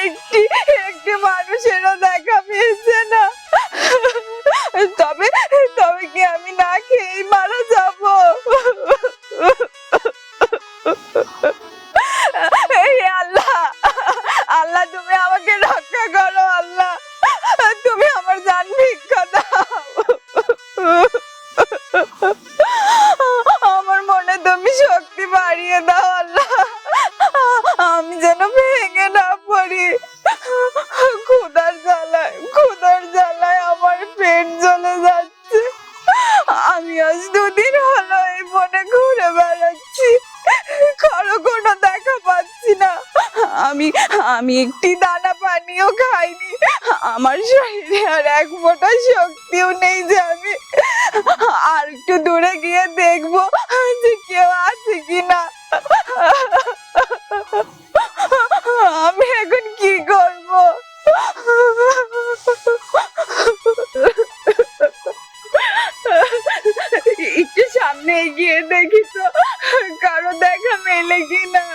একটি একটি মানুষেরও দেখা পেয়েছে না। তবে তবে কি আমি না খেয়েই মারা যাব? এই আল্লাহ, আল্লাহ তুমি আমাকে রক্ষা করো। আল্লাহ তুমি আমার জান ভিক্ষা দাও। আমার মনে তুমি শক্তি বাড়িয়ে দাও আল্লাহ, আমি যেন ভেঙে না পড়ি। ক্ষুধার জ্বালায় আমার পেট জ্বলে যাচ্ছে। আমি আজ 2 দিন হলো এই বনে ঘুরে বেড়াচ্ছি, কারো কোনো দেখা পাচ্ছি না। আমি আমি একটি দানা পানিও খাইনি। আমার শরীরে আর এক ফোঁটা শক্তিও নেই যে আমি আর একটু দূরে গিয়ে দেখবো যে কেউ আছে কিনা। আমি এখন কি করব? একটু সামনে এগিয়ে দেখি তো কারো দেখা মেলে কিনা।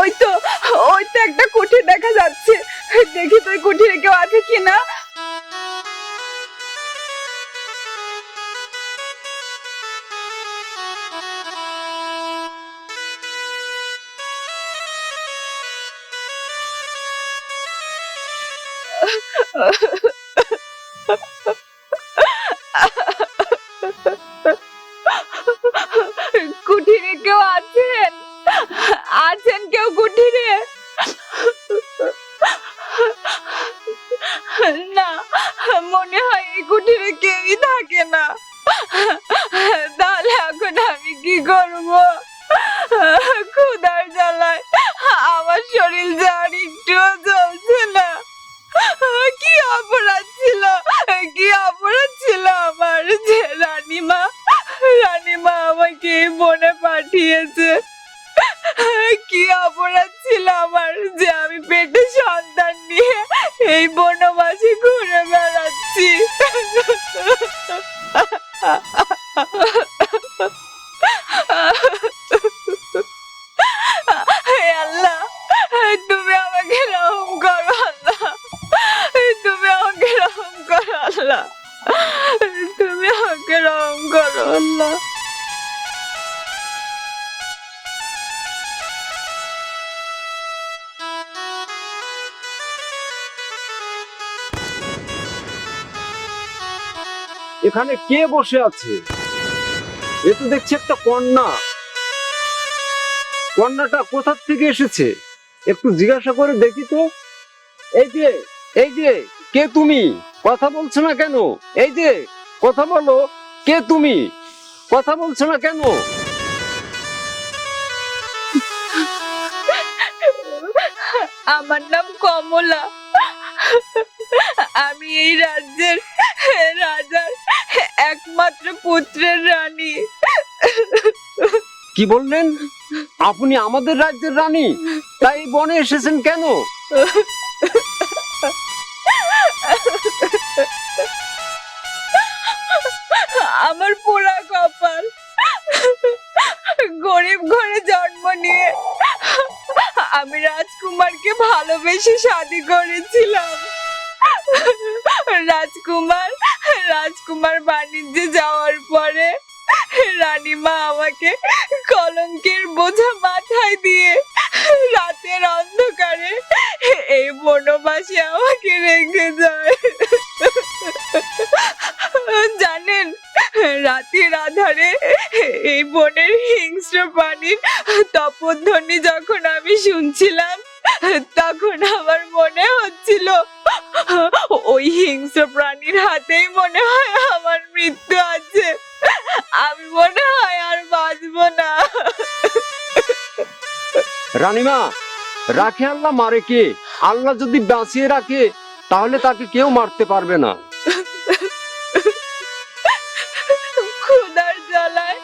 ওই তো একটা কুঠির দেখা যাচ্ছে, দেখি তো ওই কুঠিরে কেউ আছে কিনা। কুঠিরে কেউ আছেন? আছেন কেউ কুঠিরে? না, মনে হয় এই কুঠিরে কেউই থাকে না। তাহলে এখন আমি কি করব? ক্ষুধার জ্বালায় আমার শরীর যে আর একটুও চলছে না। কি অপরাধ ছিল আমার যে রানীমা আমাকে এই বনে পাঠিয়েছে? কি অপরাধ ছিল আমার যে আমি পেটে সন্তান নিয়ে এই বনবাসে ঘুরে বেড়াচ্ছি? হে আল্লাহ, তুমি আমাকে রহম করো আল্লাহ, তুমি আমাকে রহম করো আল্লাহ, তুমি আমাকে রহম করো আল্লাহ। এখানে কে বসে আছে? এ তো দেখছি একটা কন্যা। কন্যাটা কোথা থেকে এসেছে একটু জিজ্ঞাসা করে দেখি তো। এই যে কে তুমি? কথা বলছো না কেন? এই যে কথা বলো, কে তুমি? কথা বলছো না কেন? আমার নাম কমলা, আমি এই রাজ্যের রাজার একমাত্র পুত্রের রানী। কি বললেন? আপনি আমাদের রাজ্যের রানী? তাই এই বনে এসেছেন কেন? আমার পোড়া কপাল, গরিব ঘরে জন্ম নিয়ে আমি রাজকুমারকে ভালোবেসে শাদী করেছিলাম। রাজকুমার বাণিজ্যে যাওয়ার পরে রানীমা আমাকে কলঙ্কের বোঝা মাথায় দিয়ে রাতের অন্ধকারে এই বনবাসে আমাকে রেখে যায়। জানেন, রাতের আধারে এই বনের হিংস্র প্রাণীর তপধ্বনি যখন আমি শুনছিলাম, তখন আমার মনে হচ্ছিল ওই হিংস্র প্রাণীর হাতেই মনে হয় আমার মৃত্যু আছে। আমি মনে হয় আর বাঁচবো না। রানীমা, রাখে আল্লাহ মারে কে? আল্লাহ যদি বাঁচিয়ে রাখে তাহলে তাকে কেউ মারতে পারবে না। ক্ষুধার জ্বালায়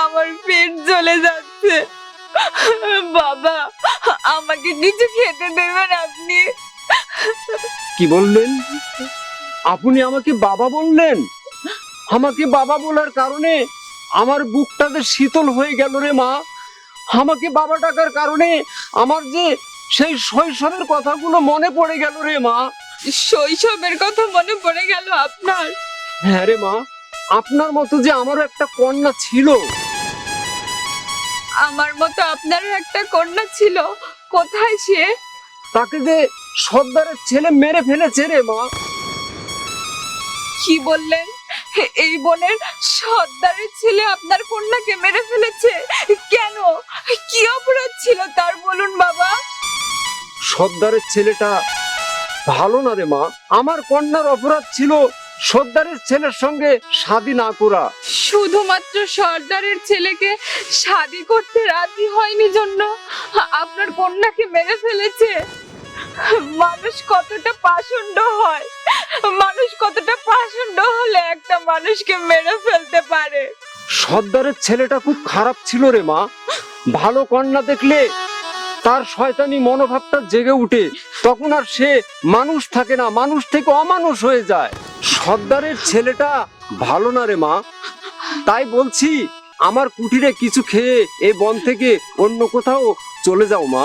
আমার পেট জ্বলে যাচ্ছে। বাবা, আমাকে কিছু খেতে দেবেন আপনি? কি বললেন? আপনি আমাকে বাবা বললেন? আমাকে বাবা বলার কারণে আমার বুকটাতে শীতল হয়ে গেল রে মা। আমাকে বাবা ডাকার কারণে আমার যে সেই শৈশবের কথাগুলো মনে পড়ে গেল রে মা। শৈশবের কথা মনে পড়ে গেল আপনার? হ্যাঁ রে মা, আপনার মতো যে আমারও একটা কন্যা ছিল। আমার মতো আপনারও একটা কন্যা ছিল, কোথায় সে? তাকে যে সর্দারের ছেলে মেরে ফেলেছে রে মা। কি বললেন? এই বনের সর্দারের ছেলে আপনার কন্যাকে মেরে ফেলেছে? কেন? কি অপরাধ ছিল তার, বলুন বাবা। সর্দারের ছেলেটা ভালো না রে মা। আমার কন্যার অপরাধ ছিল সর্দারের ছেলের সঙ্গে শাদী না করা। শুধুমাত্র সর্দারের ছেলেকে শাদী করতে রাজি হয়নি জন্য আপনার কন্যাকে মেরে ফেলেছে? মানুষ কতটা পাষণ্ড হয়, মানুষ কতটা পাষণ্ড হলে একটা মানুষকে মেরে ফেলতে পারে। সর্দারের ছেলেটা খুব খারাপ ছিল রে মা। ভালো কন্যা দেখলে তার শয়তানি মনোভাবটা জেগে উঠে, তখন আর সে মানুষ থাকে না, মানুষ থেকে অমানুষ হয়ে যায়। সর্দারের ছেলেটা ভালো না রে মা। তাই বলছি, আমার কুটিরে কিছু খেয়ে এই বন থেকে অন্য কোথাও চলে যাও মা।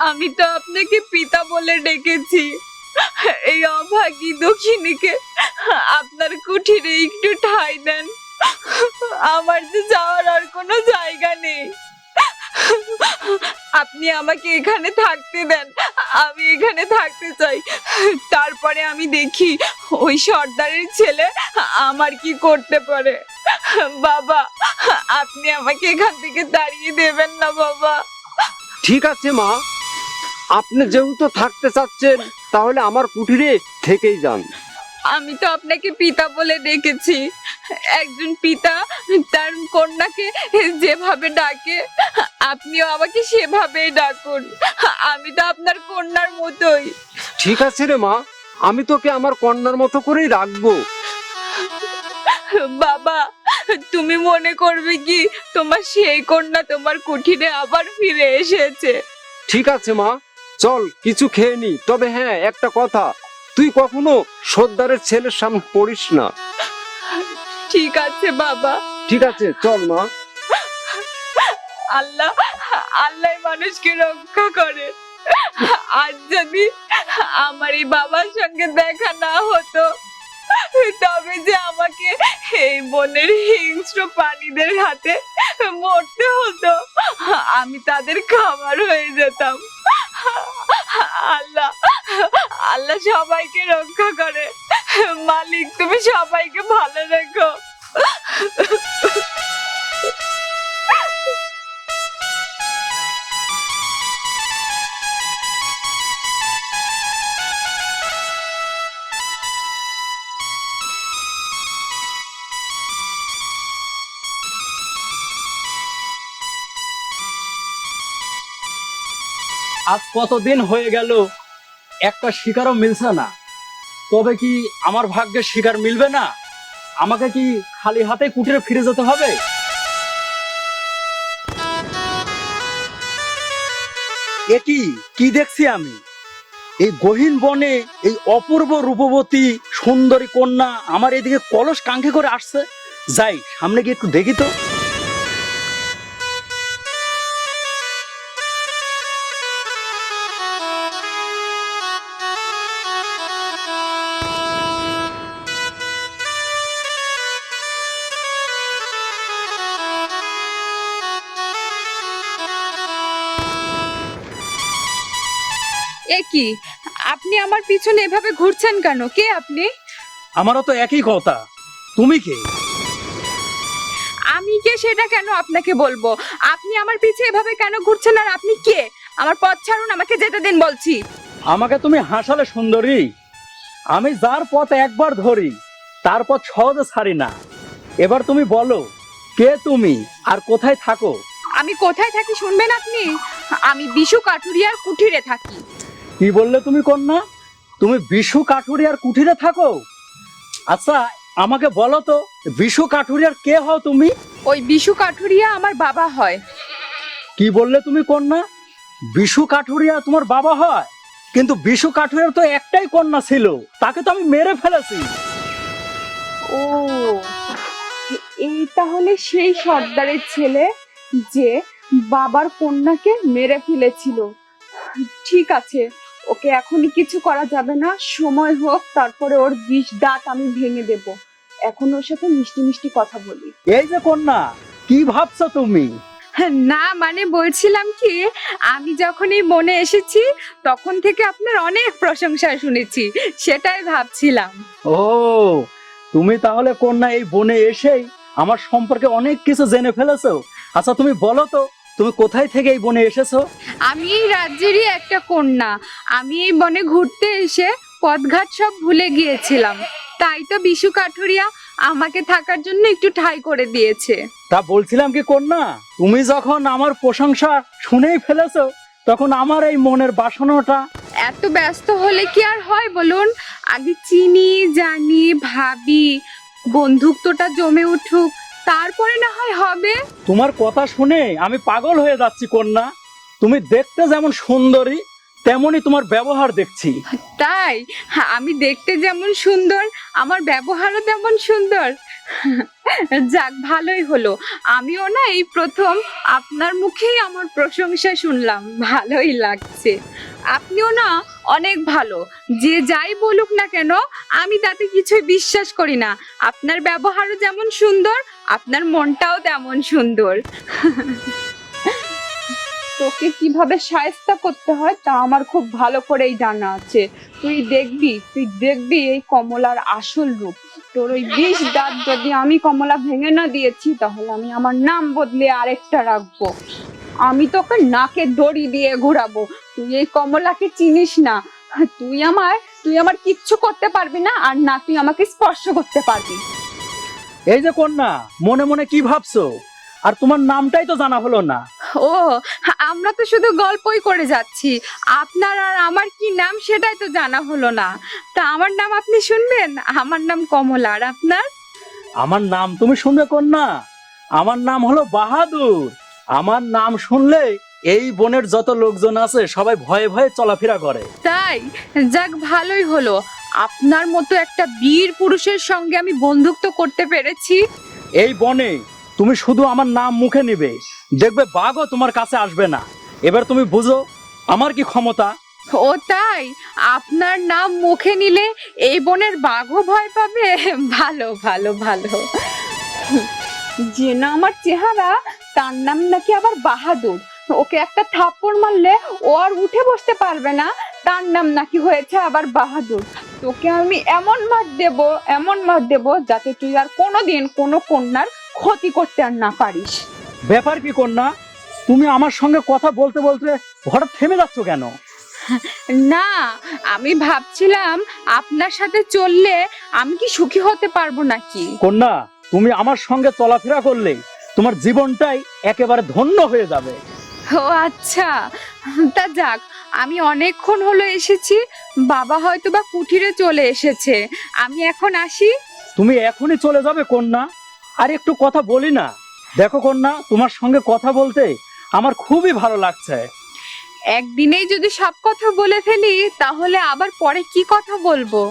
আমি তো আপনাকে পিতা বলে ডেকেছি, এই অভাগী দুঃখিনীকে আপনার কুঠিরে একটু ঠাঁই দেন। আমার যে যাওয়ার আর কোনো জায়গা নেই, আপনি আমাকে এখানে থাকতে দেন, আমি এখানে থাকতে চাই। তারপরে আমি দেখি ওই সর্দারের ছেলে আমার কি করতে পারে। বাবা, আপনি আমাকে এখান থেকে তাড়িয়ে দেবেন না বাবা। ঠিক আছে মা, আপনি যেহেতু থাকতে চাচ্ছেন তাহলে আমার কুটিরে থেকেই যান। আমি তো আপনাকে পিতা বলে ডেকেছি, একজন পিতা তার কন্যাকে যেভাবে ডাকে আপনিও আমাকে সেভাবেই ডাকুন। আমি তো আপনার কন্যার মতোই। ঠিক আছে রে মা, আমি তোকে আমার কন্যার মতো করেই রাখবো। বাবা, তুমি মনে করবে কি তোমার সেই কন্যা তোমার কুঠিরে আবার ফিরে এসেছে? ঠিক আছে মা, চল কিছু খেয়ে নি। তবে হ্যাঁ, একটা কথা, তুই কখনো সর্দারের ছেলের সামনে পড়িস না। ঠিক আছে বাবা। ঠিক আছে, চল মা। আল্লাহ, আল্লাহ মানুষকে রক্ষা করে। আর যদি আমার এই বাবার সঙ্গে দেখা না হতো, তবে যে আমাকে এই বনের হিংস্র প্রাণীদের হাতে মরতে হতো, আমি তাদের খাবার হয়ে যেতাম। আল্লাহ, আল্লাহ সবাইকে রক্ষা করে। মালিক, তুমি সবাইকে ভালো রেখো। আজ কতদিন হয়ে গেল একটা শিকারও মিলছে না। তবে কি আমার ভাগ্যে শিকার মিলবে না? আমাকে কি খালি হাতে কুটিরে ফিরে যেতে হবে? এ কি দেখছি আমি? এই গহীন বনে এই অপূর্ব রূপবতী সুন্দরী কন্যা আমার এদিকে কলস কাঙ্ক্ষে করে আসছে। যাই সামনে গিয়ে একটু দেখি তো। এ কি, আপনি আমার পিছনে এভাবে ঘুরছেন কেন? কে আপনি? আমারও তো একই কথা, তুমি কে? আমি কে সেটা কেন আপনাকে বলবো? আপনি আমার পিছে এভাবে কেন ঘুরছেন, আর আপনি কে? আমার পথ ছাড়ুন, আমাকে যেতে দিন বলছি। আমাকে তুমি হাসালে সুন্দরী। আমি যার পথ একবার ধরি তার পথ সহজে ছাড়ি না। এবার তুমি বলো, কে তুমি আর কোথায় থাকো? আমি কোথায় থাকি শুনবেন আপনি? আমি বিশু কাঠুরিয়ার কুঠিরে থাকি। কি বললে তুমি কন্যা? তুমি বিশু কাঠুরিয়ার কুঠিরে থাকো? আচ্ছা আমাকে বলো তো, বিশু কাঠুরিয়ার কে হও তুমি? ওই বিশু কাঠুরিয়া আমার বাবা হয়। কি বললে তুমি কন্যা? বিশু কাঠুরিয়া তোমার বাবা হয়? কিন্তু বিশু কাঠুরিয়ার তো একটাই কন্যা ছিল, তাকে তো আমি মেরে ফেলেছি। ও, এই তাহলে সেই সর্দারের ছেলে যে বাবার কন্যাকে মেরে ফেলেছিল। ঠিক আছে, ওকে এখনই কিছু করা যাবে না, সময় হোক, তারপরে ওর বিষ দাঁত আমি ভেঙে দেব। এখন ওর সাথে মিষ্টি মিষ্টি কথা বলি। এই যে কন্যা, কি ভাবছো তুমি? না মানে বলছিলাম কি, আমি যখন এই বনে এসেছি তখন থেকে আপনার অনেক প্রশংসা শুনেছি, সেটাই ভাবছিলাম। ও, তুমি তাহলে কন্যা এই বনে এসেই আমার সম্পর্কে অনেক কিছু জেনে ফেলেছো। আচ্ছা তুমি বলো তো, তুমি কোথায় থেকে এই বনে এসেছো? আমি এই রাজ্যেরই একটা কন্যা। আমি এই বনে ঘুরতে এসে পথঘাট সব ভুলে গিয়েছিলাম, তাই তো বিশু কাঠুরিয়া আমাকে থাকার জন্য একটু ঠাঁই করে দিয়েছে। তা বলছিলাম কি কন্যা, তুমি যখন আমার প্রশংসা শুনেই ফেলেছো, তখন আমার এই মনের বাসনাটা। এত ব্যস্ত হলে কি আর হয় বলুন? আগে চিনি জানি ভাবি, বন্ধুত্বটা জমে উঠুক, তারপরে না হয় হবে। তোমার কথা শুনে আমি পাগল হয়ে যাচ্ছি কন্যা। তুমি দেখতে যেমন সুন্দরী, তেমনি তোমার ব্যবহার দেখছি। তাই? আমি দেখতে যেমন সুন্দর, আমার ব্যবহারও তেমন সুন্দর। যাক, ভালোই হলো। আমিও না এই প্রথম আপনার মুখেই আমার প্রশংসা শুনলাম, ভালোই লাগছে। আপনিও না অনেক ভালো, যে যাই বলুক না কেন আমি তাতে কিছুই বিশ্বাস করি না। আপনার ব্যবহারও যেমন সুন্দর, আপনার মনটাও তেমন সুন্দর। তোকে কিভাবে শায়েস্তা করতে হয় তা আমার খুব ভালো করেই জানা আছে। তুই দেখবি এই কমলার আসল রূপ। তোর ওই বিষ দাঁত যদি আমি কমলা ভেঙে না দিয়েছি, তাহলে আমি আমার নাম বদলে আরেকটা রাখবো। আমি তোকে নাকে দড়ি দিয়ে ঘোরাবো। তুই এই কমলাকে চিনিস না। তুই আমার কিচ্ছু করতে পারবি না, আর না তুই আমাকে স্পর্শ করতে পারবি। এই যে কন্যা, মনে মনে কি ভাবছো? আর তোমার নামটাই তো জানা হলো না। ও, আমরা তো শুধু গল্পই করে যাচ্ছি, আপনার আর আমার কি নাম সেটাই তো জানা হলো না। তা আমার নাম আপনি শুনবেন? আমার নাম কমলা। আর আপনার? আমার নাম তুমি শুনবে কন্যা? আমার নাম হলো বাহাদুর। আমার নাম শুনলে এই বনের যত লোকজন আছে সবাই ভয়ে ভয়ে চলাফেরা করে। তাই? যাক, ভালোই হলো। আপনার মতো একটা বীর পুরুষের সঙ্গে আমি বন্ধুত্ব করতে পেরেছি। এই বনে তুমি শুধু আমার নাম মুখে নিবে, দেখবে বাঘও তোমার কাছে আসবে না। এবার তুমি বুঝো আমার কি ক্ষমতা। ও তাই? আপনার নাম মুখে নিলে এই বনের বাঘও ভয় পাবে? ভালো ভালো ভালো। যে না আমার চেহারা, তার নাম নাকি আবার বাহাদুর। ওকে একটা থাপ্পড় মারলে ও আর উঠে বসতে পারবে না, তার নাম নাকি হয়েছে আবার বাহাদুর। তোকে আমি এমন মার দেব যাতে তুই আর কোনোদিন কোনো কন্যার ক্ষতি করতে আর না পারিস। ব্যাপার কি কন্যা, তুমি আমার সঙ্গে কথা বলতে বলতে হঠাৎ থেমে যাচ্ছ কেন? না, আমি ভাবছিলাম আপনার সাথে চললে আমি কি সুখী হতে পারবো নাকি। কন্যা, তুমি আমার সঙ্গে চলাফেরা করলে তোমার জীবনটাই একেবারে ধন্য হয়ে যাবে। ও আচ্ছা, তা যাক, আমি অনেকক্ষণ হলো এসেছি, বাবা হয়তো বা কুঠিরে চলে এসেছে। আমি এখন আসি। তুমি এখনই চলে যাবে কন্যা? আর একটু কথা বলি না? দেখো কন্যা, তোমার সঙ্গে কথা বলতে আমার খুবই ভালো লাগছে। একদিনেই যদি সব কথা বলে ফেলি, তাহলে আবার পরে কি কথা বলবো?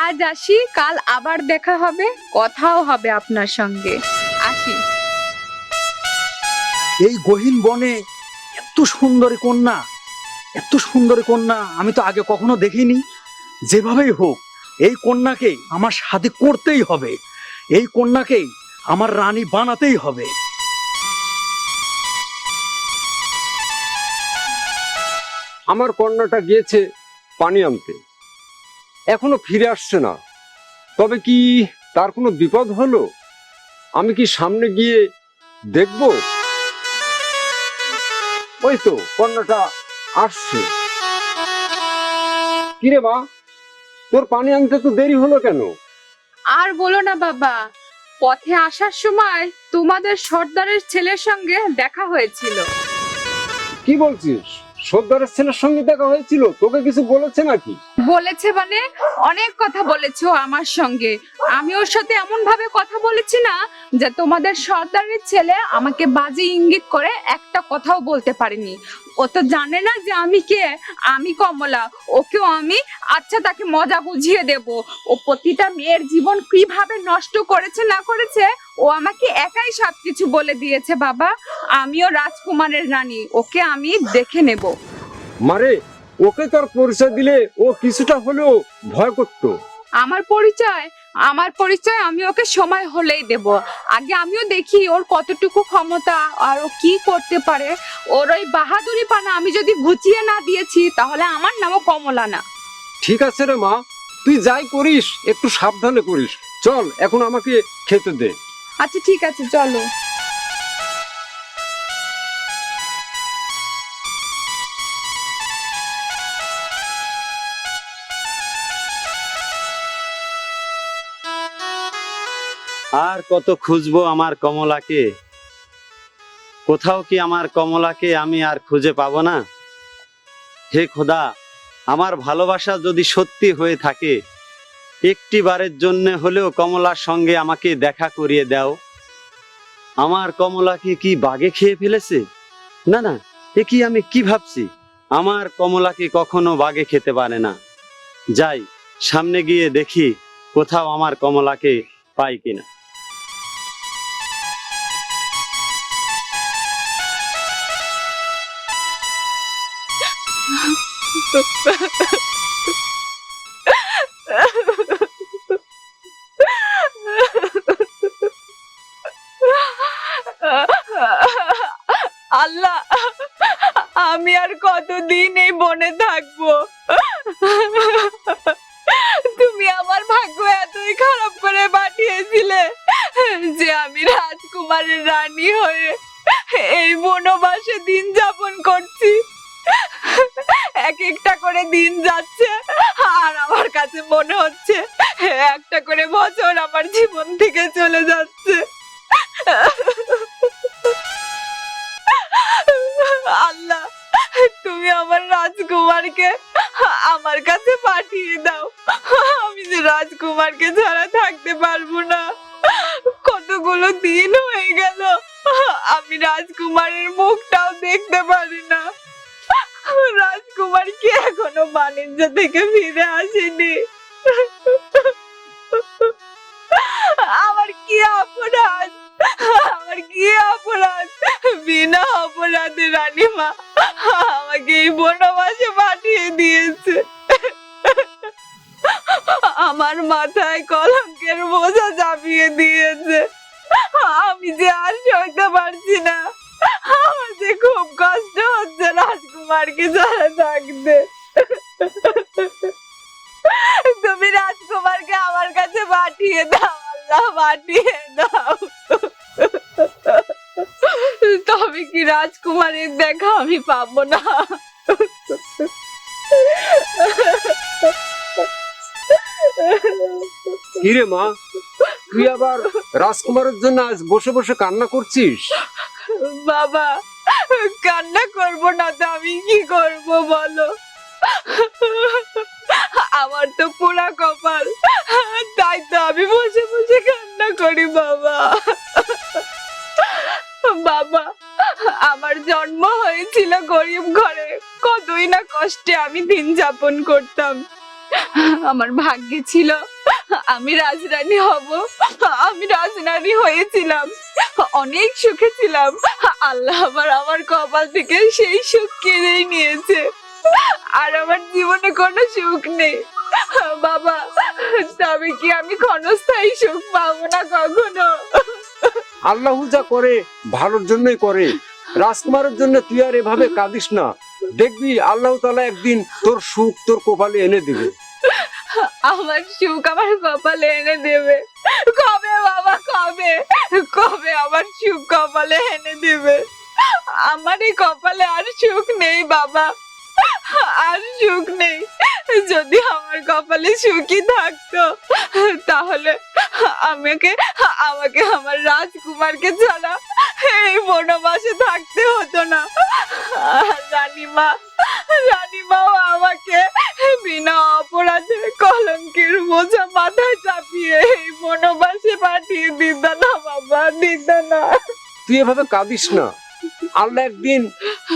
আজ আসি, কাল আবার দেখা হবে, কথাও হবে আপনার সঙ্গে। আসি। এই গহীন বনে এত সুন্দরী কন্যা, এত সুন্দরী কন্যা আমি তো আগে কখনো দেখিনি। যেভাবেই হোক এই কন্যাকে আমার সাথে করতেই হবে, এই কন্যাকে আমার রানী বানাতেই হবে। আমার কন্যাটা গিয়েছে পানি আনতে, এখনো ফিরে আসছে না। তবে কি তার কোনো বিপদ হলো? আমি কি সামনে গিয়ে দেখব? ওই তো কন্যাটা আসছে। কিরে মা, তোর পানি আনতে তো দেরি হলো কেন? আর বলো না বাবা, পথে আসার সময় তোমাদের সর্দারের ছেলের সঙ্গে দেখা হয়েছিল। কি বলছিস? সর্দারের ছেলের সঙ্গে দেখা হয়েছিল? তোকে কিছু বলেছে নাকি? বলেছে মানে অনেক কথা বলেছো আমার সঙ্গে। আমি ওর সাথে এমন ভাবে কথা বলেছি না যে তোমাদের সর্দারের ছেলে আমাকে বাজে ইঙ্গিত করে একটা কথাও বলতে পারেনি। ও তো জানে না যে আমি কে, আমি কমলা। ওকেও আমি আচ্ছা তাকে মজা বুঝিয়ে দেব। ও প্রতিটা মেয়ের জীবন কিভাবে নষ্ট করেছে না করেছে ও আমাকে একাই সবকিছু বলে দিয়েছে বাবা। আমিও রাজকুমারের রানী, ওকে আমি দেখে নেব। মারে, ওকে তোর পরিচয় দিলে ও কিছুটা হলেও ভয় করতো। আমার পরিচয় আমি ওকে সময় হলেই দেব। আগে আমিও দেখি ওর কতটুকু ক্ষমতা আর ও কি করতে পারে। ওর ওই বাহাদুরি পানা আমি যদি ঘুচিয়ে না দিয়েছি তাহলে আমার নামও কমলা না। ঠিক আছে রে মা, তুই যাই করিস একটু সাবধানে করিস। চল এখন আমাকে খেতে দে। আচ্ছা ঠিক আছে, চলো। আর কত খুঁজবো আমার কমলাকে? কোথাও কি আমার কমলাকে আমি আর খুঁজে পাবো না? হে খোদা, আমার ভালোবাসা যদি সত্যি হয়ে থাকে, একটি বারের জন্য হলেও কমলার সঙ্গে আমাকে দেখা করিয়ে দাও। আমার কমলাকে কি বাঘে খেয়ে ফেলেছে? না না, এ কি আমি কি ভাবছি? আমার কমলাকে কখনো বাঘে খেতে পারে না। যাই, সামনে গিয়ে দেখি কোথাও আমার কমলাকে পাই কিনা। আল্লাহ, আমি আর কতদিন এই বনে থাকবো? তুমি আমার ভাগ্য এতই খারাপ করে পাঠিয়েছিলে যে আমি রাজকুমারের রানী হয়ে এই বনবাসে দিন যাপন করছি। এক একটা করে দিন যাচ্ছে আর আমার কাছে মনে হচ্ছে একটা করে বছর আমার জীবন থেকে চলে যাচ্ছে। আল্লাহ, তুমি আমার রাজকুমারকে আমার কাছে পাঠিয়ে দাও। আমি যে রাজকুমারকে ছাড়া থাকতে পারবো না। কতগুলো দিন হয়ে গেল আমি রাজকুমারের মুখটাও দেখতে পারি না। রাজকুমার কি এখনো বাণিজ্য থেকে ফিরে আসেনি? আমার কি অপরাধ, আমার কি অপরাধ? বিনা অপরাধে রানীমা আমাকে এই বনবাসে পাঠিয়ে দিয়েছে। আমার মাথায় কলঙ্কের বোঝা চাপিয়ে দিয়েছে। আমি যে আর সইতে পারছি না। আমার যে খুব কষ্ট হচ্ছে রাজকুমারকে ছাড়া থাকতে। তুমি রাজকুমারকে আমার কাছে পাঠিয়ে দাও, আল্লাহ পাঠিয়ে দাও। তবে কি রাজকুমারের দেখা আমি পাবো না? কিরে মা, তুই আবার রাজকুমারের জন্য আজ বসে বসে কান্না করছিস? বাবা, কান্না করবো না তো আমি কি করব বলো? আমার তো পুরা কপাল, তাই তো আমি বসে বসে কান্না করি বাবা। বাবা, আমার জন্ম হয়েছিল গরিব ঘরে। কতই না কষ্টে আমি দিন যাপন করতাম। আমার ভাগ্যে ছিল আমি রাজরানী হব। আমি রাজরানী হয়েছিলাম, অনেক সুখে ছিলাম। আল্লাহ আবার আমার কপাল থেকে সেই সুখ কেড়েই নিয়েছে। আর আমার জীবনে কোনো সুখ নেই বাবা। তবে কি আমি ক্ষণস্থায়ী সুখ পাবো না কখনো? আল্লাহ যা করে ভালোর জন্যই করে। রাজকুমারের জন্য তুই আর এভাবে কাঁদিস না। দেখবি আল্লাহ তাআলা একদিন তোর সুখ তোর কপালে এনে দিবে। আমার সুখ আমার কপালে এনে দেবে? কবে বাবা, কবে কবে আমার সুখ কপালে এনে দেবে? আমার এই কপালে আর সুখ নেই বাবা, আর সুখ নেই। যদি আমার কপালে সুখই থাকতো তাহলে আমাকে আমাকে আমার রাজকুমারকে ছাড়া এই বনবাসে থাকতে হতো না। রানীমাও আমাকে বিনা তুই এভাবে কাঁদিস না। আল্লাহ একদিন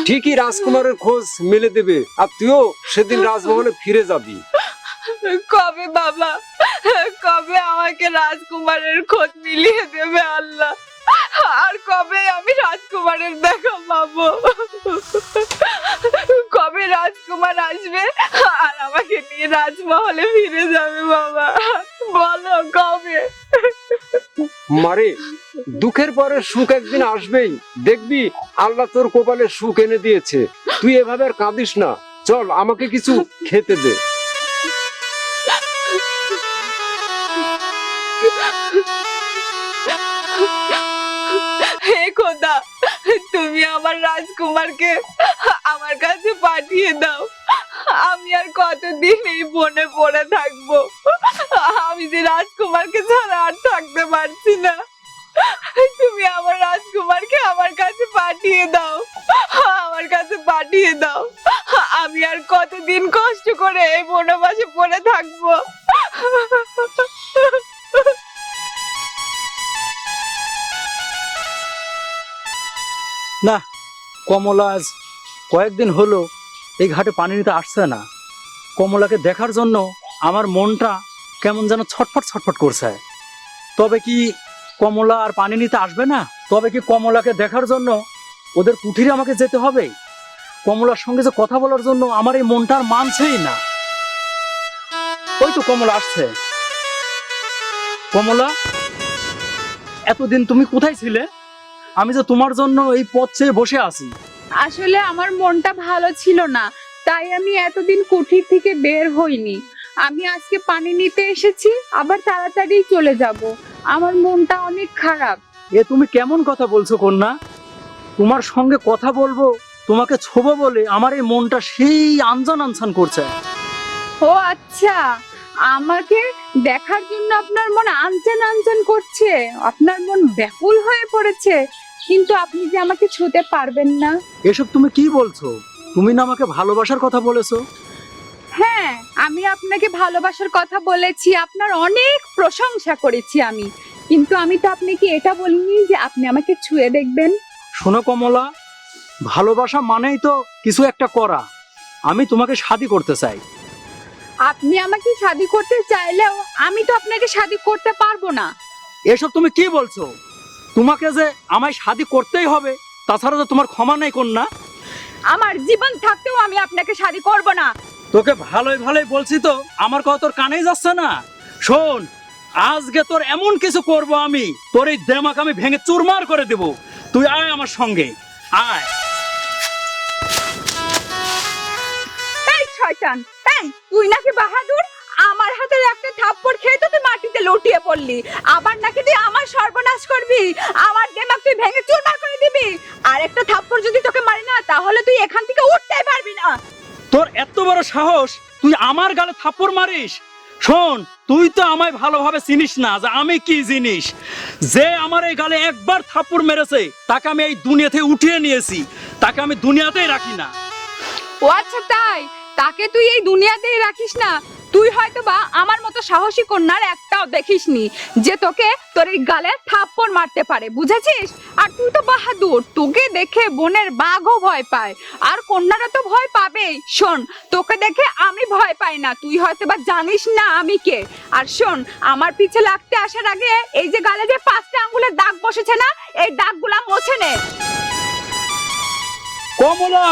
ঠিকই রাজকুমারের খোঁজ মেলে দেবে, আর তুইও সেদিন রাজমহলে ফিরে যাবি। কবে বাবা, কবে আমাকে রাজকুমারের খোঁজ মিলিয়ে দেবে আল্লাহ? আর কবে আমি রাজকুমারের দেখা পাবো? কবে রাজকুমার আসবে আর আমাকে নিয়ে রাজমহলে ফিরে যাবে বাবা? বলো কবে? মারে, দুঃখের পরে সুখ একদিন আসবেই, দেখবি আল্লাহ তোর কপালে সুখ এনে দিয়েছে। তুই এভাবে আর কাঁদিস না, চল আমাকে কিছু খেতে দে। হে খোদা, তুমি আমার রাজকুমারকে আমার কাছে পাঠিয়ে দাও। আমি আর কতদিন এই বনে পড়ে থাকবো? আমি যে রাজকুমারকে ছাড়া আর থাকতে পারছি না। তুমি আমার রাজকুমারকে আমার কাছে পাঠিয়ে দাও, আমার কাছে পাঠিয়ে দাও। আমি আর কতদিন কষ্ট করে এই বনবাসে পড়ে থাকবো? না, কমলা আজ কয়েকদিন হলো এই ঘাটে পানি নিতে আসছে না। কমলাকে দেখার জন্য আমার মনটা কেমন যেন ছটফট ছটফট করছে। তবে কি কমলা আর পানি নিতে আসবে না? তবে কি কমলাকে দেখার জন্য ওদের কুঠিরে আমাকে যেতে হবে? কমলার সঙ্গে যে কথা বলার জন্য আমার এই মনটা আর মানছেই না। ওই তো কমলা আসছে। কমলা, এতদিন তুমি কোথায় ছিলে? আমি যে তোমার জন্য এই পথ চেয়ে বসে আছি। আসলে আমার মনটা ভালো ছিল না, তাই আমি এতদিন কুঠির থেকে বের হইনি। আমি আজকে পানি নিতে এসেছি, আবার তাড়াতাড়ি চলে যাব। আমার মনটা অনেক খারাপ। এ তুমি কেমন কথা বলছো কন্যা? তোমার সঙ্গে কথা বলবো, তোমাকে ছোবো বলে আমার এই মনটা সেই আনজান আনসান করছে। ও আচ্ছা, আমাকে দেখার জন্য আপনার মন আনচান আনচান করছে, আপনার মন ব্যাকুল হয়ে পড়েছে, কিন্তু আপনি যে আমাকে ছুঁতে পারবেন না। এসব তুমি কি বলছো? তুমি না আমাকে ভালোবাসার কথা বলেছো? হ্যাঁ, আমি আপনাকে ভালোবাসার কথা বলেছি, আপনার অনেক প্রশংসা করেছি আমি, কিন্তু আমি তো আপনাকে এটা বলিনি যে আপনি আমাকে ছুঁয়ে দেখবেন। শোনো কমলা, ভালোবাসা মানেই তো কিছু একটা করা। আমি তোমাকে শাদী করতে চাই। আপনি আমাকে শাদী করতে চাইলেও আমি তো আপনাকে শাদী করতে পারবো না। এসব তুমি কি বলছো? তোমাকে যে আমায় শাদী করতেই হবে, তাছাড়া তো তোমার ক্ষমা নেই কন্যা। আমার জীবন থাকতেও আমি আপনাকে শাদী করব না। তোকে ভালোই ভালোই বলছি তো, আমার কথা তোর কানেই যাচ্ছে না। শোন, আজকে তোর এমন কিছু করব আমি, তোর এই দেমাক আমি ভেঙে চুরমার করে দেব। তুই আয় আমার সঙ্গে, আয়। এই শয়তান, এই তুই নাকি বাহাদুর? আমার হাতের একটা থাপ্পড় খেয়ে তো তুই মাটিতে লুটিয়ে পড়লি, আবার নাকি তুই আমার সর্বনাশ করবি, আমার দেমাক তুই ভেঙে চুরমার করে দিবি। আর একটা থাপ্পড় যদি তোকে মারি না, তাহলে তুই এখান থেকে উঠতেই পারবি না। তোর এত বড় সাহস, তুই আমার গালে থাপ্পড় মারিস? শোন, তুই তো আমায় ভালোভাবে চিনিস না যে আমি কি জিনিস। যে আমার এই গালে একবার থাপ্পড় মেরেছে, তাকে আমি এই দুনিয়া থেকে উঠিয়ে নিয়েছি, তাকে আমি দুনিয়াতেই রাখি না। ও আচ্ছা তাই, তাকে তুই এই দুনিয়াতেই রাখিস না? তুই হয়তো বা আমার মতো সাহসী কন্যার একটাও দেখিসনি যে তোকে তোর এই গালে থাপ্পড় মারতে পারে, বুঝেছিস? আর তুই তো বাহাদুর, তোকে দেখে বনের বাঘও ভয় পায়, আর কন্যারা তো ভয় পাবেই। শোন, তোকে দেখে আমি ভয় পাই না, তুই হয়তো বা জানিস না আমি কে। আর শোন, আমার পিছে লাগতে আসার আগে এই যে গালে যে 5টা আঙ্গুলের দাগ বসেছে না, এই দাগগুলা মুছে নে। কমলা,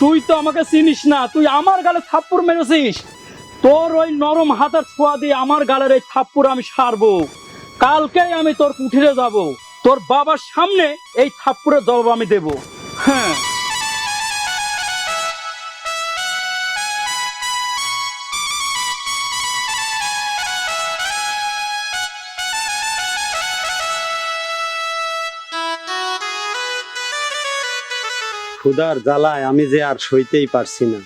তুই তো আমাকে চিনিস না, তুই আমার গালে থাপ্পড় মেরেছিস। তোর ওই নরম হাতের ছোঁয়া দিয়ে আমার গালের এই থাপ্পড় আমি সারবো। কালকেই আমি তোর কুঠিরে যাব, তোর বাবার সামনে এই থাপ্পড়ের জবাব আমি দেব। হ্যাঁ, ক্ষুধার জ্বালায় আমি যে আর সইতেই পারছি না।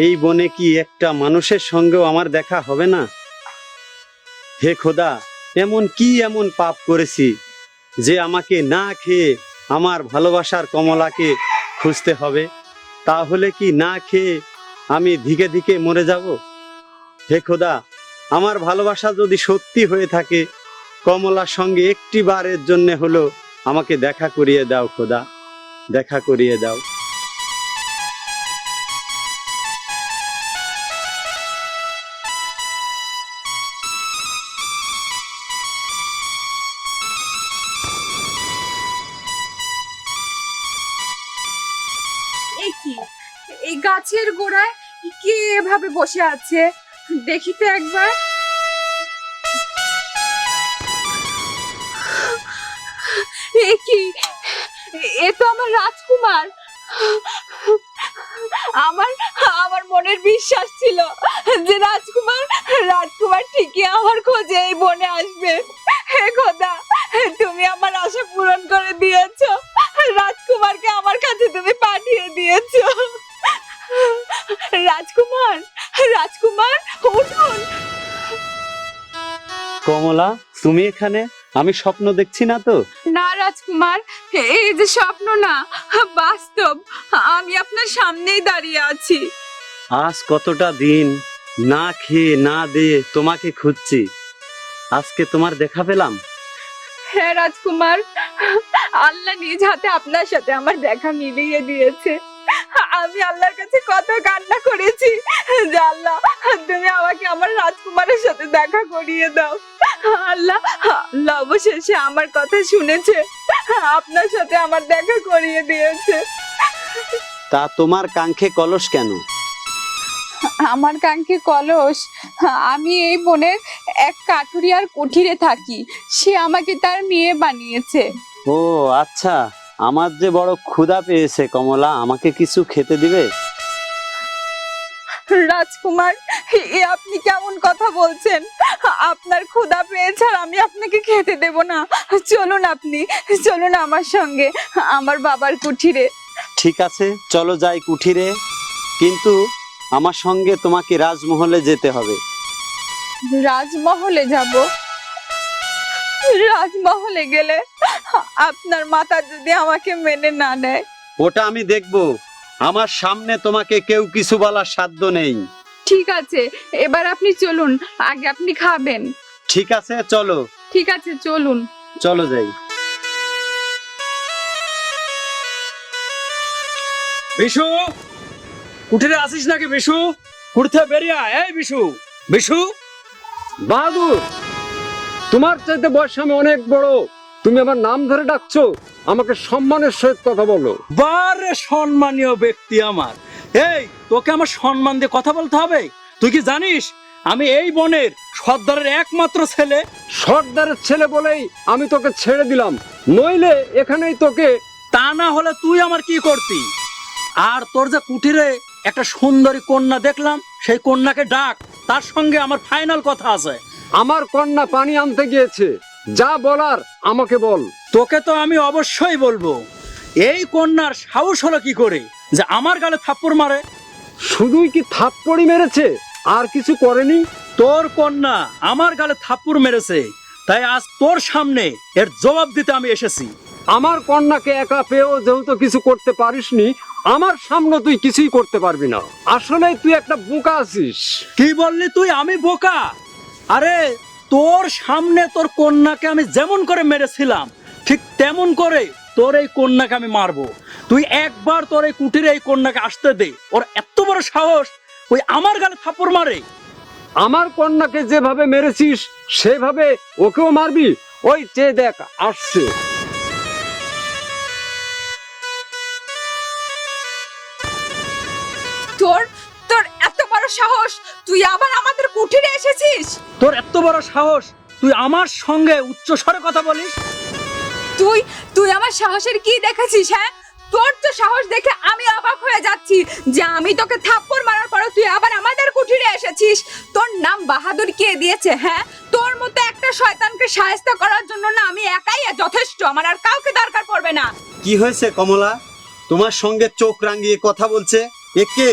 এই বনে কি একটা মানুষের সঙ্গেও আমার দেখা হবে না? হে খোদা, এমন পাপ করেছি যে আমাকে না খেয়ে আমার ভালোবাসার কমলাকে খুঁজতে হবে? তাহলে কি না খেয়ে আমি ধিকে ধিকে মরে যাব? হে খোদা, আমার ভালোবাসা যদি সত্যি হয়ে থাকে, কমলার সঙ্গে একটি বারের জন্য হলো আমাকে দেখা করিয়ে দাও খোদা, দেখা করিয়ে দাও। এ কি, এই গাছের গোড়ায় কে এভাবে বসে আছে? দেখি তো একবার। এ কি, এ তো আমার রাজকুমার। আমার আমার মনের বিশ্বাস ছিল যে রাজকুমার রাজকুমার ঠিকই আমার খোঁজে এই বনে আসবে। হে খোদা, তুমি আমার আশা পূরণ করে দিয়েছো। রাজকুমারকে আমার কাছে তুমি পাঠিয়ে দিয়েছো। রাজকুমার, রাজকুমার উঠুন। কমলা, তুমি এখানে? আমি স্বপ্ন দেখছি না তো? না রাজকুমার, এই যে স্বপ্ন না, বাস্তব। আমি আপনার সামনেই দাঁড়িয়ে আছি। আজ কতটা দিন না খেয়ে না দিয়ে তোমাকে খুঁজছি, আজকে তোমার দেখা পেলাম। হ্যাঁ রাজকুমার, আল্লাহ নিজ হাতে আপনার সাথে আমার দেখা মিলিয়ে দিয়েছে। আমি আল্লাহর কাছে কত কান্না করেছি যে আল্লাহ, তুমি আমাকে আমার রাজকুমারের সাথে দেখা করিয়ে দাও। আল্লাহ আল্লাহ অবশেষে আমার কথা শুনেছে, আপনার সাথে আমার দেখা করিয়ে দিয়েছে। তা তোমার কাঙ্ক্ষে কলস কেন? আমার কাঙ্ক্ষে কলস, আমি এই বনের এক কাঠুরিয়ার কুঠিরে থাকি। সে আমাকে তার মেয়ে বানিয়েছে। ও আচ্ছা, আমার যে বড় ক্ষুধা পেয়েছে কমলা, আমাকে কিছু খেতে দিবে? রাজকুমার, এ আপনি কেমন কথা বলছেন? আপনার ক্ষুধা পেয়েছে আর আমি আপনাকে খেতে দেব না? চলুন, আপনি চলুন আমার সঙ্গে আমার বাবার কুঠিরে। ঠিক আছে, চলো যাই কুঠিরে, কিন্তু আমার সঙ্গে তোমাকে রাজমহলে যেতে হবে। রাজমহলে যাব? রাজমহলে গেলে আপনার মাতা যদি আমাকে মেনে না নেয়? ওটা আমি দেখবো, আমার সামনে তোমাকে কেউ কিছু বলার সাধ্য নেই। ঠিক আছে, এবার আপনি চলুন, আগে আপনি খাবেন। ঠিক আছে চলো। ঠিক আছে চলুন। চলো যাই। বিশু, কুঠিরে আসিস নাকি বিশু? কুঠি থেকে বেরিয়ে আয়। এই বিশু, বিশু। বাহাদুর, তোমার চাইতে বয়স আমি অনেক বড়, তুমি আমার নাম ধরে ডাকছো? আমাকে সম্মানের সহিত কথা বলো। বারে সম্মানীয় ব্যক্তি আমার, এই তোকে আমার সম্মান দিয়ে কথা বলতে হবে। তুই কি জানিস আমি এই বনের সর্দারের একমাত্র ছেলে? সর্দারের ছেলে বলেই আমি তোকে ছেড়ে দিলাম, নইলে এখানেই তোকে। তা না হলে তুই আমার কি করতি? আর তোর যে কুঠিরে একটা সুন্দরী কন্যা দেখলাম, সেই কন্যাকে ডাক, তার সঙ্গে আমার ফাইনাল কথা আছে। আমার কন্যা পানি আনতে গিয়েছে, যা বলার আমাকে বল। তোকে তো আমি অবশ্যই বলবো। এই কন্যার সাহস হলো কি করে যে আমার গালে থাপ্পড় মারে? শুধুই কি থাপ্পড়ি মেরেছে, আর কিছু করেনি? তোর কন্যা আমার গালে থাপ্পড় মেরেছে, তাই আজ তোর সামনে এর জবাব দিতে আমি এসেছি। আমার কন্যাকে একা পেয়েও যেহেতু কিছু করতে পারিসনি, আমার সামনে তুই কিছুই করতে পারবি না। আসলে তুই একটা বোকা আছিস। কি বললি তুই আমি বোকা? আরে তোর সামনে তোর কন্যাকে আমি যেমন করে মেরেছিলাম, ঠিক তেমন করে তোর এই কন্যাকে আমি মারবো। তুই একবার তোর এই কুটিরে এই কন্যাকে আসতে দে। ওর এত বড় সাহস, ওই আমার গালে থাপ্পড় মারে। আমার কন্যাকে যেভাবে মেরেছিস সেভাবে ওকেও মারবি? ওই চেয়ে দেখ, আসছে। তোর তোর এত বড় সাহস, তুই আবার আমাদের কুঠিরে এসেছিস? তোর এত বড় সাহস, তুই আমার সঙ্গে উচ্চ স্বরে কথা বলিস? তুই তুই আমার সাহসের কি দেখেছিস? হ্যাঁ, তোর তো সাহস দেখে আমি অবাক হয়ে যাচ্ছি যে আমি তোকে থাপ্পড় মারার পর তুই আবার আমাদের কুঠিরে এসেছিস। তোর নাম বাহাদুর কে দিয়েছে? হ্যাঁ, তোর মতো একটা শয়তানকে সাহায্য করার জন্য না আমি একাই যথেষ্ট, আমার আর কাউকে দরকার পড়বে না। কি হয়েছে কমলা, তোমার সঙ্গে চোখ রাঙিয়ে কথা বলছে? এ কে?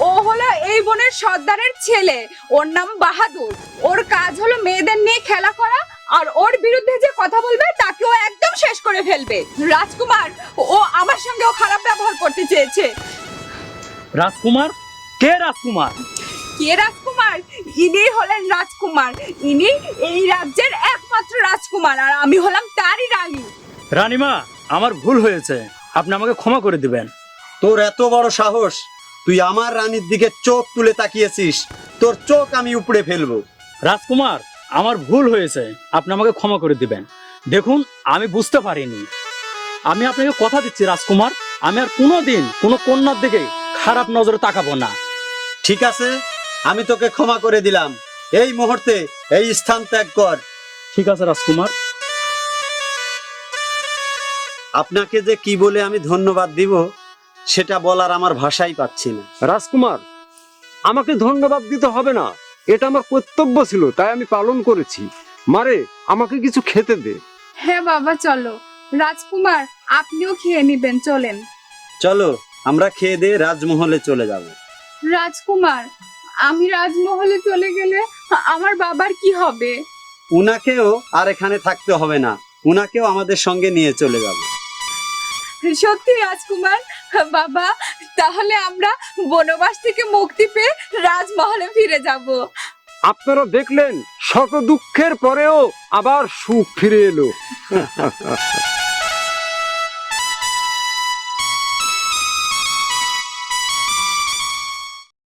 ও হলো এই বনের সর্দারের ছেলে, ওর নাম বাহাদুর। ওর কাজ হলো মেয়েদের নিয়ে খেলা করা, আর ওর বিরুদ্ধে যে কথা বলবে তাকে ও একদম শেষ করে ফেলবে। রাজকুমার, ও আমার সঙ্গেও খারাপ ব্যবহার করতে চেয়েছে। রাজকুমার? কে রাজকুমার? কে রাজকুমার? ইনি হলেন রাজকুমার। ইনি এই রাজ্যের একমাত্র রাজকুমার, আর আমি হলাম তারই রানী। রানীমা, আমার ভুল হয়েছে, আপনি আমাকে ক্ষমা করে দিবেন। তোর এত বড় সাহস, তুই আমার রানীর দিকে চোখ তুলে তাকিয়েছিস, তোর চোখ আমি উপড়ে ফেলবো। রাজকুমার, আমার ভুল হয়েছে, আপনি আমাকে ক্ষমা করে দিবেন। দেখুন, আমি বুঝতে পারিনি। আমি আপনাকে কথা দিচ্ছি রাজকুমার, আমি আর কোনোদিন কোনো কন্যার দিকে খারাপ নজরে তাকাবো না। ঠিক আছে, আমি তোকে ক্ষমা করে দিলাম। এই মুহূর্তে এই স্থান ত্যাগ কর। ঠিক আছে রাজকুমার। আপনাকে যে কি বলে আমি ধন্যবাদ দিব সেটা বলার আমার ভাষাই পাচ্ছি না। রাজকুমার, আমাকে ধন্যবাদ দিতে হবে না, এটা আমার কর্তব্য ছিল, তাই আমি পালন করেছি। মারে, আমাকে কিছু খেতে দে। হ্যাঁ বাবা, চলো। রাজকুমার, আপনিও খেয়ে নিবেন, চলেন। চলো, আমরা খেয়ে দিয়ে রাজমহলে চলে যাব। রাজকুমার, আমি রাজমহলে চলে গেলে আমার বাবার কি হবে? উনাকেও আর এখানে থাকতে হবে না, উনাকেও আমাদের সঙ্গে নিয়ে চলে যাব। সত্যি রাজকুমার? বাবা, তাহলে আমরা বনবাস থেকে মুক্তি পেয়ে রাজমহলে ফিরে যাব। আপনারা দেখলেন, শত দুঃখের পরেও আবার সুখ ফিরে এলো।